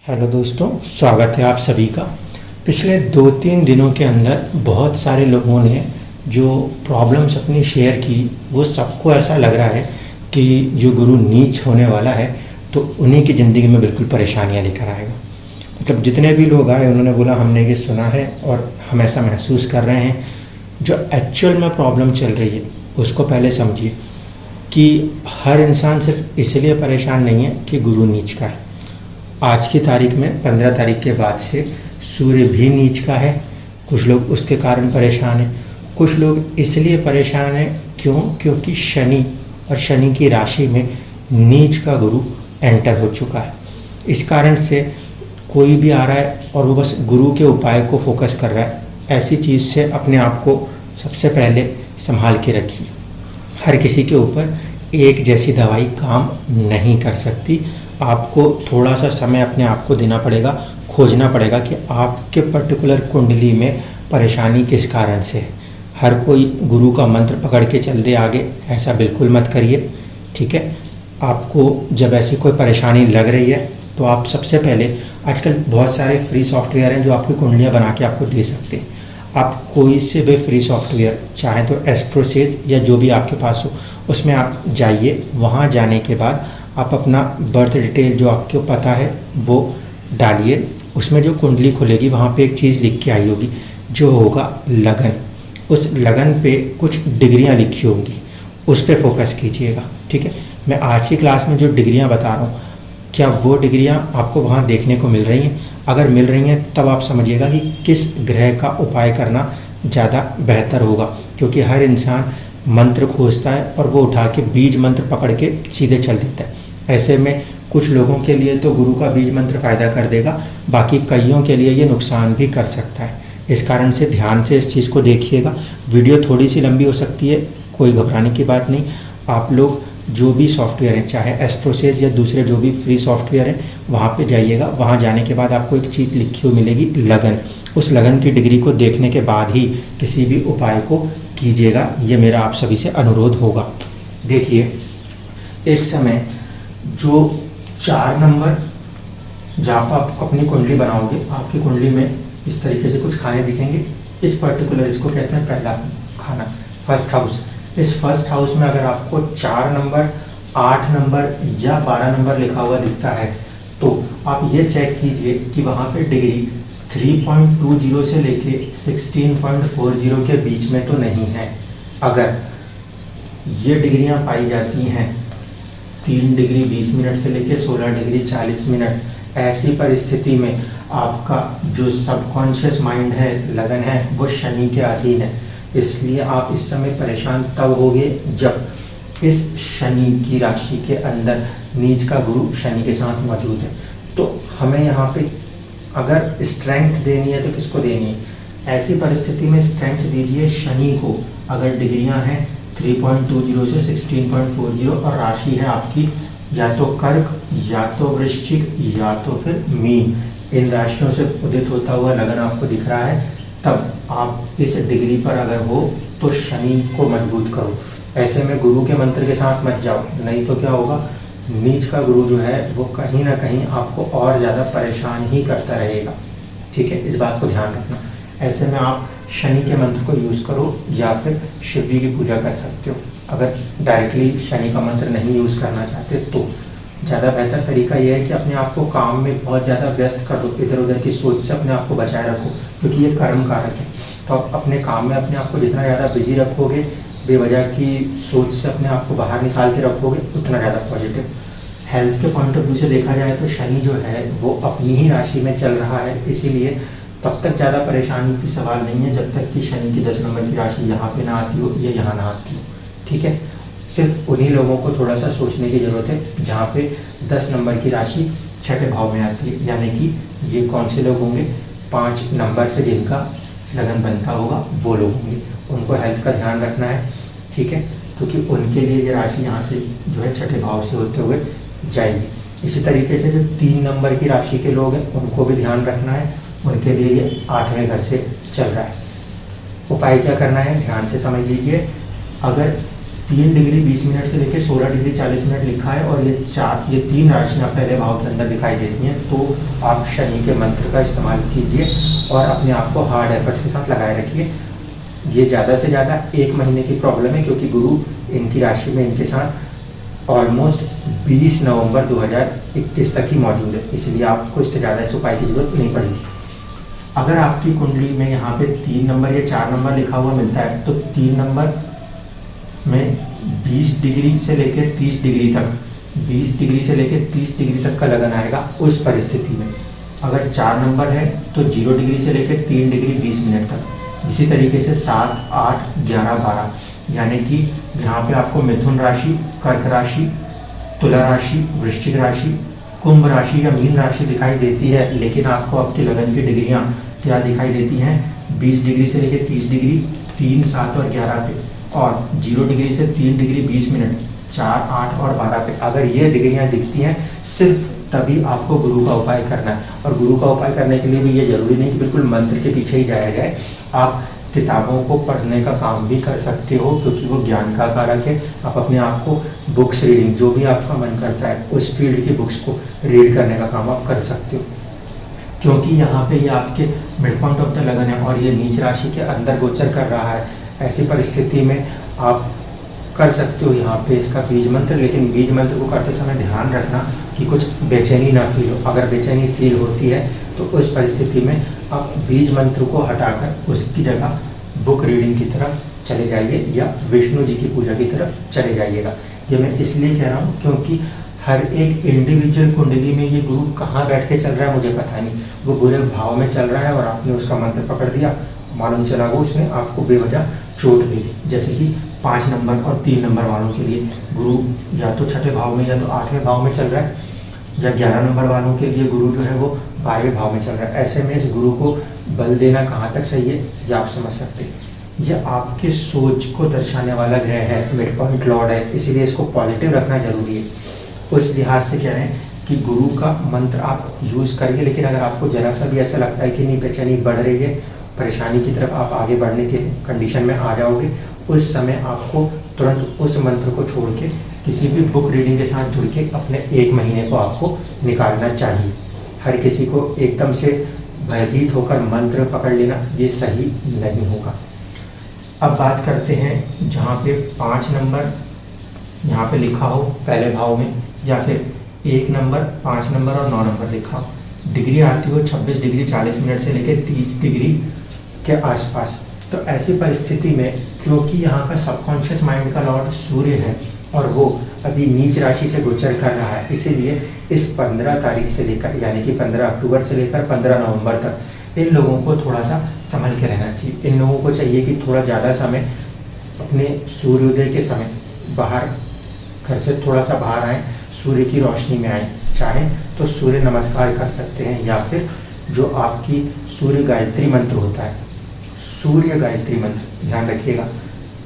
Hello दोस्तों, स्वागत है आप सभी का। पिछले 2-3 दिनों के अंदर बहुत सारे लोगों ने जो प्रॉब्लम्स अपनी शेयर की, वो सबको ऐसा लग रहा है कि जो गुरु नीच होने वाला है तो उन्हीं की ज़िंदगी में बिल्कुल परेशानियां लेकर आएगा। मतलब जितने भी लोग आए उन्होंने बोला हमने ये सुना है और हम ऐसा महसूस कर रहे हैं। जो एक्चुअल में प्रॉब्लम चल रही है उसको पहले समझिए कि हर इंसान सिर्फ इसलिए परेशान नहीं है कि गुरु नीच का है। आज की तारीख में 15 तारीख के बाद से सूर्य भी नीच का है। कुछ लोग उसके कारण परेशान हैं, कुछ लोग इसलिए परेशान हैं क्योंकि शनि और शनि की राशि में नीच का गुरु एंटर हो चुका है। इस कारण से कोई भी आ रहा है और वो बस गुरु के उपाय को फोकस कर रहा है। ऐसी चीज़ से अपने आप को सबसे पहले संभाल के रखिए। हर किसी के ऊपर एक जैसी दवाई काम नहीं कर सकती। आपको थोड़ा सा समय अपने आप को देना पड़ेगा, खोजना पड़ेगा कि आपके पर्टिकुलर कुंडली में परेशानी किस कारण से है। हर कोई गुरु का मंत्र पकड़ के चल दे आगे, ऐसा बिल्कुल मत करिए, ठीक है। आपको जब ऐसी कोई परेशानी लग रही है तो आप सबसे पहले, आजकल बहुत सारे फ्री सॉफ्टवेयर हैं जो आपकी कुंडलियाँ बना के आपको दे सकते हैं। आप कोई से भी फ्री सॉफ्टवेयर चाहे तो एस्ट्रोसेज या जो भी आपके पास हो उसमें आप जाइए। वहाँ जाने के बाद आप अपना बर्थ डिटेल जो आपको पता है वो डालिए। उसमें जो कुंडली खुलेगी वहाँ पे एक चीज़ लिख के आई होगी जो होगा लगन। उस लगन पे कुछ डिग्रियाँ लिखी होंगी, उस पर फोकस कीजिएगा, ठीक है। मैं आज की क्लास में जो डिग्रियाँ बता रहा हूँ, क्या वो डिग्रियाँ आपको वहाँ देखने को मिल रही हैं? अगर मिल रही हैं तब आप समझिएगा कि किस ग्रह का उपाय करना ज़्यादा बेहतर होगा, क्योंकि हर इंसान मंत्र खोजता है और वो उठा के बीज मंत्र पकड़ के सीधे चल देता है। ऐसे में कुछ लोगों के लिए तो गुरु का बीज मंत्र फ़ायदा कर देगा, बाकी कईयों के लिए ये नुकसान भी कर सकता है। इस कारण से ध्यान से इस चीज़ को देखिएगा। वीडियो थोड़ी सी लंबी हो सकती है, कोई घबराने की बात नहीं। आप लोग जो भी सॉफ्टवेयर हैं, चाहे एस्ट्रोसेज या दूसरे जो भी फ्री सॉफ्टवेयर हैं, वहाँ पे जाइएगा। वहाँ जाने के बाद आपको एक चीज़ लिखी हुई मिलेगी लगन। उस लगन की डिग्री को देखने के बाद ही किसी भी उपाय को कीजिएगा। ये मेरा आप सभी से अनुरोध होगा। देखिए, इस समय जो 4 नंबर जहाँ पर आप अपनी कुंडली बनाओगे, आपकी कुंडली में इस तरीके से कुछ खाने दिखेंगे। इस पर्टिकुलर, इसको कहते हैं पहला खाना, फर्स्ट हाउस। इस फर्स्ट हाउस में अगर आपको 4 नंबर, 8 नंबर या 12 नंबर लिखा हुआ दिखता है तो आप ये चेक कीजिए कि वहाँ पे डिग्री 3.20 से लेके 16.40 के बीच में तो नहीं है। अगर ये डिग्रियाँ पाई जाती हैं 3 डिग्री 20 मिनट से लेके 16 डिग्री 40 मिनट, ऐसी परिस्थिति में आपका जो सबकॉन्शियस माइंड है, लगन है, वो शनि के अधीन है। इसलिए आप इस समय परेशान तब होंगे जब इस शनि की राशि के अंदर नीच का गुरु शनि के साथ मौजूद है। तो हमें यहाँ पे अगर स्ट्रेंथ देनी है तो किसको देनी है? ऐसी परिस्थिति में स्ट्रेंथ दीजिए शनि को। अगर डिग्रियाँ हैं 3.20 से 16.40 और राशि है आपकी या तो कर्क, या तो वृश्चिक, या तो फिर मीन, इन राशियों से उदित होता हुआ लगन आपको दिख रहा है, तब आप इस डिग्री पर अगर हो तो शनि को मजबूत करो। ऐसे में गुरु के मंत्र के साथ मत जाओ, नहीं तो क्या होगा, नीच का गुरु जो है वो कहीं ना कहीं आपको और ज़्यादा परेशान ही करता रहेगा, ठीक है। इस बात को ध्यान रखना। ऐसे में आप शनि के मंत्र को यूज़ करो या फिर शिव जी की पूजा कर सकते हो। अगर डायरेक्टली शनि का मंत्र नहीं यूज़ करना चाहते तो ज़्यादा बेहतर तरीका यह है कि अपने आप को काम में बहुत ज़्यादा व्यस्त कर दो। इधर उधर की सोच से अपने आप को बचाए रखो, क्योंकि ये कर्म कारक है। तो आप अपने काम में अपने आप को जितना ज़्यादा बिजी रखोगे, बेवजह की सोच से अपने आप को बाहर निकाल के रखोगे, उतना ज़्यादा पॉजिटिव। हेल्थ के पॉइंट ऑफ व्यू से देखा जाए तो शनि जो है वो अपनी ही राशि में चल रहा है, इसीलिए तब तक ज़्यादा परेशानी की सवाल नहीं है जब तक कि शनि की 10 नंबर की राशि यहाँ पे ना आती हो या यहाँ ना आती हो, ठीक है। सिर्फ उन्हीं लोगों को थोड़ा सा सोचने की ज़रूरत है जहाँ पे 10 नंबर की राशि छठे भाव में आती है, यानी कि ये कौन से लोग होंगे, 5 नंबर से जिनका लगन बनता होगा वो लोग होंगे। उनको हेल्थ का ध्यान रखना है, ठीक है, क्योंकि उनके लिए ये राशि यहाँ से जो है छठे भाव से होते हुए जाएगी। इसी तरीके से जो 3 नंबर की राशि के लोग हैं उनको भी ध्यान रखना है, उनके लिए ये 8वें घर से चल रहा है। उपाय क्या करना है ध्यान से समझ लीजिए। अगर 3 डिग्री 20 मिनट से लेकर 16 डिग्री 40 मिनट लिखा है और ये 3 राशियाँ पहले भाव के अंदर दिखाई देती हैं। तो आप शनि के मंत्र का इस्तेमाल कीजिए और अपने आप को हार्ड एफर्ट्स के साथ लगाए रखिए। ये ज़्यादा से ज़्यादा 1 महीने की प्रॉब्लम है, क्योंकि गुरु इनकी राशि में इनके साथ ऑलमोस्ट 20 नवंबर 2021 तक ही मौजूद है, इसलिए आपको इससे ज़्यादा इस उपाय की जरूरत नहीं पड़ेगी। अगर आपकी कुंडली में यहाँ पे 3 नंबर या 4 नंबर लिखा हुआ मिलता है तो 3 नंबर में 20 डिग्री से लेकर 30 डिग्री तक 20 डिग्री से लेकर 30 डिग्री तक का लगन आएगा। उस परिस्थिति में अगर 4 नंबर है तो 0 डिग्री से लेकर 3 डिग्री 20 मिनट तक। इसी तरीके से 7, 8, 11, 12 यानी कि यहाँ पे आपको मिथुन राशि, कर्क राशि, तुला राशि, वृश्चिक राशि, कुंभ राशि या मीन राशि दिखाई देती है, लेकिन आपको आपके लगन की डिग्रियाँ क्या दिखाई देती हैं? 20 डिग्री से लेकर 30 डिग्री, 3, 7 और 11 पे, और 0 डिग्री से 3 डिग्री 20 मिनट, 4, 8 और 12 पे। अगर ये डिग्रियाँ दिखती हैं सिर्फ तभी आपको गुरु का उपाय करना है। और गुरु का उपाय करने के लिए भी ये जरूरी नहीं कि बिल्कुल मंत्र के पीछे ही जाया जाए। आप किताबों को पढ़ने का काम भी कर सकते हो, क्योंकि वो ज्ञान का कारक है। आप अपने आप को बुक्स रीडिंग, जो भी आपका मन करता है उस फील्ड की बुक्स को रीड करने का काम आप कर सकते हो, क्योंकि यहाँ पे ये आपके मिड पॉइंट ऑफ द लगन है और ये नीच राशि के अंदर गोचर कर रहा है। ऐसी परिस्थिति में आप कर सकते हो यहाँ पे इसका बीज मंत्र, लेकिन बीज मंत्र को करते समय ध्यान रखना कि कुछ बेचैनी ना फील हो। अगर बेचैनी फील होती है तो उस परिस्थिति में आप बीज मंत्र को हटाकर उसकी जगह बुक रीडिंग की तरफ चले जाइए या विष्णु जी की पूजा की तरफ चले जाइएगा। ये मैं इसलिए कह रहा हूँ क्योंकि हर एक इंडिविजुअल कुंडली में ये गुरु कहाँ बैठ के चल रहा है मुझे पता नहीं। वो बुरे भाव में चल रहा है और आपने उसका मंत्र पकड़ दिया, मालूम चला वो उसने आपको बेवजह चोट दे दी। जैसे कि 5 नंबर और 3 नंबर वालों के लिए गुरु या तो छठे भाव में या तो 8वें भाव में चल रहा है, या 11 नंबर वालों के लिए गुरु जो है वो 12वें भाव में चल रहा है। ऐसे में इस गुरु को बल देना कहाँ तक सही है ये आप समझ सकते हैं। यह आपके सोच को दर्शाने वाला ग्रह है, मिड पॉइंट लॉर्ड है, इसीलिए इसको पॉजिटिव रखना जरूरी है। उस लिहाज से कह रहे हैं कि गुरु का मंत्र आप यूज़ करिए, लेकिन अगर आपको जरा सा भी ऐसा लगता है कि नहीं बेचैनी बढ़ रही है, परेशानी की तरफ आप आगे बढ़ने के कंडीशन में आ जाओगे, उस समय आपको तुरंत उस मंत्र को छोड़ के किसी भी बुक रीडिंग के साथ जुड़ के अपने 1 महीने को आपको निकालना चाहिए। हर किसी को एकदम से भयभीत होकर मंत्र पकड़ लेना ये सही नहीं होगा। अब बात करते हैं जहाँ पे 5 नंबर यहाँ पे लिखा हो पहले भाव में, या फिर 1 नंबर, 5 नंबर और 9 नंबर लिखा हो, डिग्री आती हो 26 डिग्री 40 मिनट से लेकर 30 डिग्री के आसपास। तो ऐसी परिस्थिति में क्योंकि यहाँ का सबकॉन्शियस माइंड का लॉर्ड सूर्य है और वो अभी नीच राशि से गोचर कर रहा है, इसीलिए इस 15 तारीख से लेकर यानी कि 15 अक्टूबर से लेकर 15 नवंबर तक इन लोगों को थोड़ा सा संभल के रहना चाहिए। इन लोगों को चाहिए कि थोड़ा ज़्यादा समय अपने सूर्योदय के समय बाहर, घर से थोड़ा सा बाहर आएँ, सूर्य की रोशनी में आएँ। चाहें तो सूर्य नमस्कार कर सकते हैं, या फिर जो आपकी सूर्य गायत्री मंत्र होता है, सूर्य गायत्री मंत्र ध्यान रखिएगा,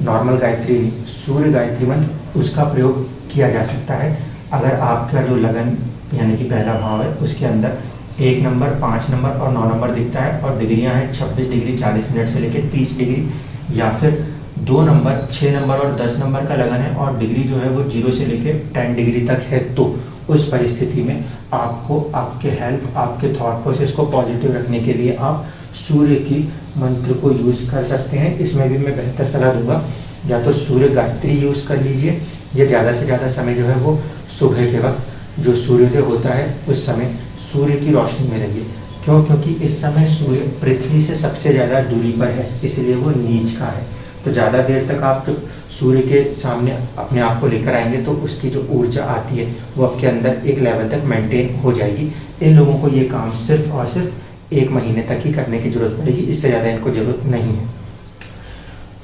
नॉर्मल गायत्री नहीं, सूर्य गायत्री मंत्र, उसका प्रयोग किया जा सकता है। अगर आपका जो लगन यानी कि पहला भाव है उसके अंदर 1 नंबर, 5 नंबर और 9 नंबर दिखता है और डिग्रियां हैं 26 डिग्री 40 मिनट से लेकर 30 डिग्री, या फिर 2 नंबर, 6 नंबर और 10 नंबर का लगन है और डिग्री जो है वो 0 से लेकर 10 डिग्री तक है, तो उस परिस्थिति में आपको आपके हेल्थ, आपके थॉट प्रोसेस को पॉजिटिव रखने के लिए आप सूर्य की मंत्र को यूज़ कर सकते हैं। इसमें भी मैं बेहतर सलाह दूंगा, या तो सूर्य गायत्री यूज़ कर लीजिए, या ज़्यादा से ज़्यादा समय जो है वो सुबह के वक्त जो सूर्योदय होता है उस समय सूर्य की रोशनी में रहिए। क्यों? क्योंकि इस समय सूर्य पृथ्वी से सबसे ज़्यादा दूरी पर है, इसलिए वो नीच का है। तो ज़्यादा देर तक आप जब सूर्य के सामने अपने आप को लेकर आएंगे तो उसकी जो ऊर्जा आती है वो आपके अंदर एक लेवल तक मेंटेन हो जाएगी। इन लोगों को ये काम सिर्फ और सिर्फ 1 महीने तक ही करने की ज़रूरत पड़ेगी, इससे ज़्यादा इनको ज़रूरत नहीं है।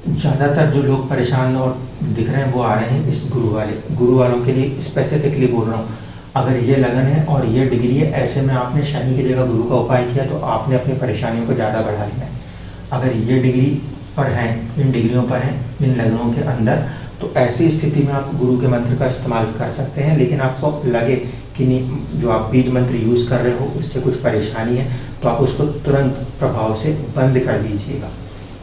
ज़्यादातर जो लोग परेशान और दिख रहे हैं वो आ रहे हैं इस गुरु वालों के लिए स्पेसिफिकली बोल रहा हूँ। अगर ये लगन है और ये डिग्री है, ऐसे में आपने शनि की जगह गुरु का उपाय किया तो आपने अपनी परेशानियों को ज़्यादा बढ़ा लिया है। अगर ये डिग्री पर हैं, इन डिग्रियों पर हैं, इन लगनों के अंदर, तो ऐसी स्थिति में आप गुरु के मंत्र का इस्तेमाल कर सकते हैं। लेकिन आपको लगे कि नहीं, जो आप बीज मंत्र यूज़ कर रहे हो उससे कुछ परेशानी है, तो आप उसको तुरंत प्रभाव से बंद कर दीजिएगा।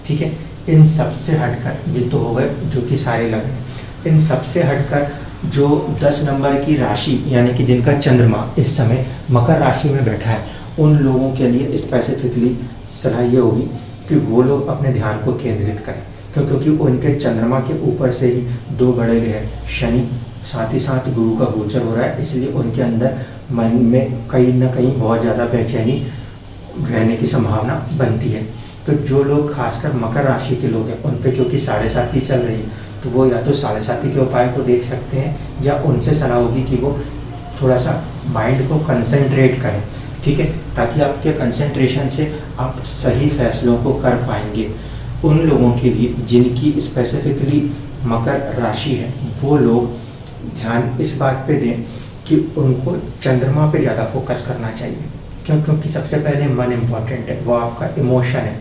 ठीक है, इन सब से हटकर ये तो हो गए जो कि सारे लगन। इन सबसे हटकर जो 10 नंबर की राशि यानी कि जिनका चंद्रमा इस समय मकर राशि में बैठा है, उन लोगों के लिए स्पेसिफिकली सलाह ये होगी कि वो लोग अपने ध्यान को केंद्रित करें, क्योंकि उनके चंद्रमा के ऊपर से ही 2 बड़े ग्रह शनि साथ ही साथ गुरु का गोचर हो रहा है। इसलिए उनके अंदर मन में कहीं ना कहीं बहुत ज़्यादा बेचैनी रहने की संभावना बनती है। तो जो लोग खासकर मकर राशि के लोग हैं, उन पे क्योंकि 7.5 चल रही है, तो वो या तो 7.5 के उपाय को देख सकते हैं या उनसे सलाह होगी कि वो थोड़ा सा माइंड को कंसंट्रेट करें, ठीक है, ताकि आपके कंसंट्रेशन से आप सही फैसलों को कर पाएंगे। उन लोगों के लिए जिनकी स्पेसिफिकली मकर राशि है, वो लोग ध्यान इस बात पे दें कि उनको चंद्रमा पे ज़्यादा फोकस करना चाहिए। क्योंकि सबसे पहले मन इम्पॉर्टेंट है, वो आपका इमोशन है।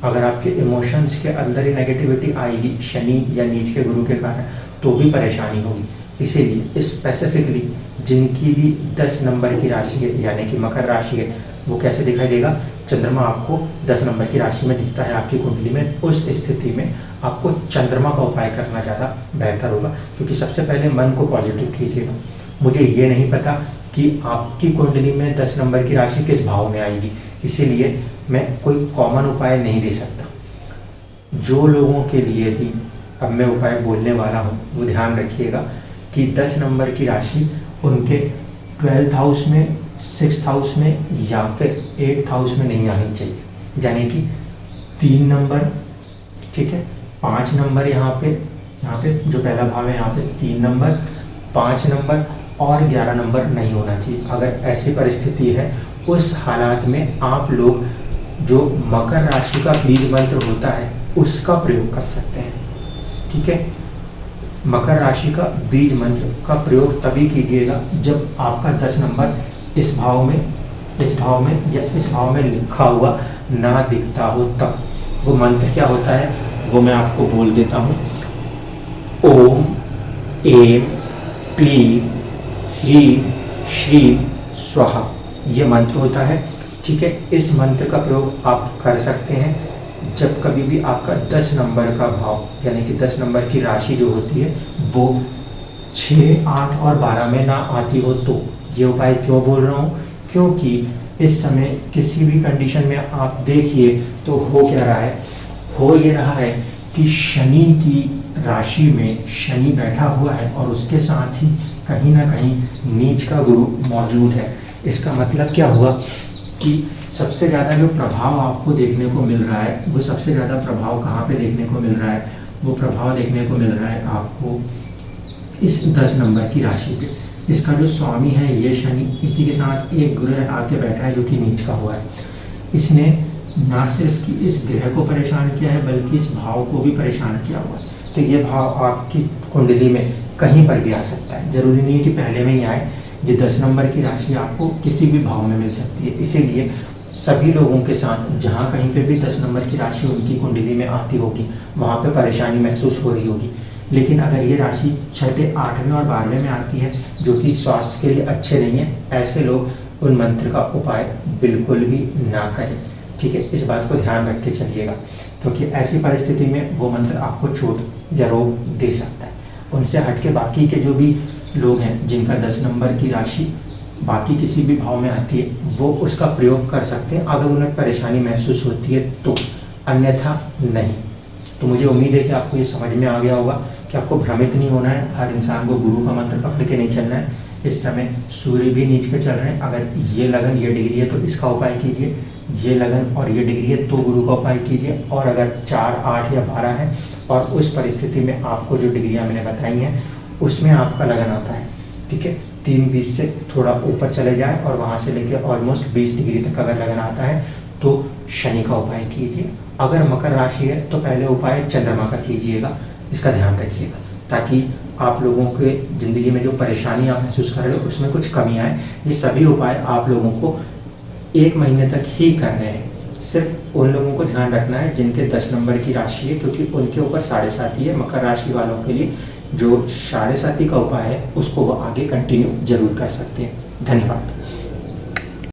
अगर आपके इमोशंस के अंदर ही नेगेटिविटी आएगी शनि या नीच के गुरु के कारण, तो भी परेशानी होगी। इसीलिए स्पेसिफिकली जिनकी भी 10 नंबर की राशि है यानी कि मकर राशि है, वो कैसे दिखाई देगा? चंद्रमा आपको 10 नंबर की राशि में दिखता है आपकी कुंडली में, उस स्थिति में आपको चंद्रमा का उपाय करना ज़्यादा बेहतर होगा। क्योंकि सबसे पहले मन को पॉजिटिव कीजिएगा। मुझे ये नहीं पता कि आपकी कुंडली में 10 नंबर की राशि किस भाव में आएगी, इसीलिए मैं कोई कॉमन उपाय नहीं दे सकता। जो लोगों के लिए भी अब मैं उपाय बोलने वाला हूँ, वो ध्यान रखिएगा कि 10 नंबर की राशि उनके 12th हाउस में, 6th हाउस में या फिर 8th हाउस में नहीं आनी चाहिए। यानी कि 3 नंबर, ठीक है, 5 नंबर यहाँ पे जो पहला भाव है यहाँ पे 3 नंबर, 5 नंबर और 11 नंबर नहीं होना चाहिए। अगर ऐसी परिस्थिति है, उस हालात में आप लोग जो मकर राशि का बीज मंत्र होता है उसका प्रयोग कर सकते हैं, ठीक है। मकर राशि का बीज मंत्र का प्रयोग तभी कीजिएगा जब आपका 10 नंबर इस भाव में या इस भाव में लिखा हुआ ना दिखता हो तब। वो मंत्र क्या होता है वो मैं आपको बोल देता हूँ। ओम एम क्लीम ह्रीम श्रीम स्वाहा, ये मंत्र होता है, ठीक है। इस मंत्र का प्रयोग आप कर सकते हैं जब कभी भी आपका 10 नंबर का भाव यानी कि 10 नंबर की राशि जो होती है वो 6, 8 और 12 में ना आती हो तो। ये उपाय क्यों बोल रहा हूँ? क्योंकि इस समय किसी भी कंडीशन में आप देखिए तो हो क्या रहा है, हो ये रहा है कि शनि की राशि में शनि बैठा हुआ है और उसके साथ ही कहीं ना कहीं नीच का गुरु मौजूद है। इसका मतलब क्या हुआ कि सबसे ज़्यादा जो प्रभाव आपको देखने को मिल रहा है, वो सबसे ज़्यादा प्रभाव कहाँ पे देखने को मिल रहा है? वो प्रभाव देखने को मिल रहा है आपको इस 10 नंबर की राशि पे। इसका जो स्वामी है ये शनि, इसी के साथ एक ग्रह आके बैठा है जो कि नीच का हुआ है। इसने ना सिर्फ कि इस ग्रह को परेशान किया है बल्कि इस भाव को भी परेशान किया हुआ है। तो ये भाव आपकी कुंडली में कहीं पर भी आ सकता है, जरूरी नहीं है कि पहले में ही आए। ये 10 नंबर की राशि आपको किसी भी भाव में मिल सकती है। इसीलिए सभी लोगों के साथ जहाँ कहीं पे भी 10 नंबर की राशि उनकी कुंडली में आती होगी वहाँ पे परेशानी महसूस हो रही होगी। लेकिन अगर ये राशि 6ठे, 8वें और 12वें में आती है जो कि स्वास्थ्य के लिए अच्छे नहीं है, ऐसे लोग उन मंत्र का उपाय बिल्कुल भी ना करें, ठीक है। इस बात को ध्यान रख के चलिएगा, क्योंकि ऐसी परिस्थिति में वो मंत्र आपको चोट या रोग दे सकता है। उनसे हटके बाकी के जो भी लोग हैं जिनका 10 नंबर की राशि बाकी किसी भी भाव में आती है, वो उसका प्रयोग कर सकते हैं अगर उन्हें परेशानी महसूस होती है तो, अन्यथा नहीं। तो मुझे उम्मीद है कि आपको ये समझ में आ गया होगा कि आपको भ्रमित नहीं होना है। हर इंसान को गुरु का मंत्र पकड़ के नहीं चलना है। इस समय सूर्य भी नीच के चल रहे हैं। अगर ये लगन, ये डिग्री है तो इसका उपाय कीजिए, ये लगन और ये डिग्री है तो गुरु का उपाय कीजिए। और अगर 4, 8 या 12 है और उस परिस्थिति में आपको जो डिग्रियाँ मैंने बताई हैं उसमें आपका लगन आता है, ठीक है, 3-20 से थोड़ा ऊपर चले जाए और वहाँ से लेके ऑलमोस्ट 20 डिग्री तक अगर लगन आता है तो शनि का उपाय कीजिए। अगर मकर राशि है तो पहले उपाय चंद्रमा का कीजिएगा। इसका ध्यान रखिएगा ताकि आप लोगों के ज़िंदगी में जो परेशानी आप महसूस कर रहे हो उसमें कुछ कमी आए। ये सभी उपाय आप लोगों को 1 महीने तक ही करने हैं। सिर्फ उन लोगों को ध्यान रखना है जिनके 10 नंबर की राशि है, क्योंकि उनके ऊपर 7.5 है। मकर राशि वालों के लिए जो 7.5 का उपाय है उसको वो आगे कंटिन्यू जरूर कर सकते हैं। धन्यवाद।